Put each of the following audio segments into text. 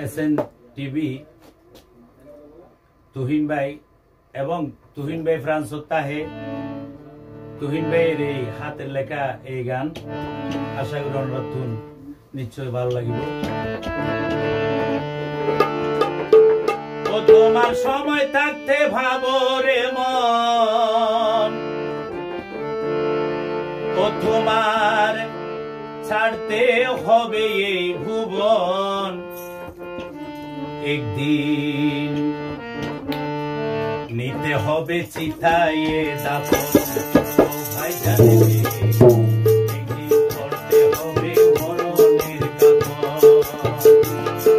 SN TV Tuhin ভাই এবং তুহিন ভাই ফ্রান্স তাহে তুহিন ভাইয়ের এই হাতের লেখা এই গান আশা করি নতুন নিশ্চয় ভালো লাগিব। ও তোমার সময় থাকতে ভাবো রে মন, ও তোমার ছাড়তে হবে এই ভুবন, একদিন নিতে হবে চিতায়ে দাফন। ভাই জানে একদিন করতে হবে মরণের কাফন।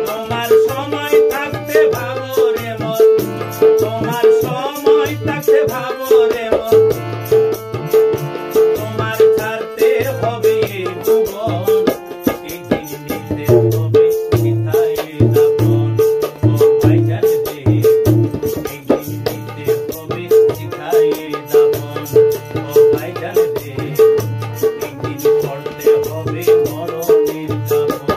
তোমার সময় থাকতে ভাবো রে মন, তোমার সময় থাকতে ভাবো রে মন, তোমার ছাড়তে হবে এই ভুবন, একদিন নিতে হবে চিতায়ে দাফন। ও ভাই জানে একদিন নিতে হবে চিতায়ে দাফন। ও ভাই জানে একদিন করতে হবে মরণের কাফন।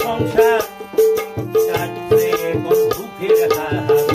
সংসার কাটছে কোন দুঃখের হাত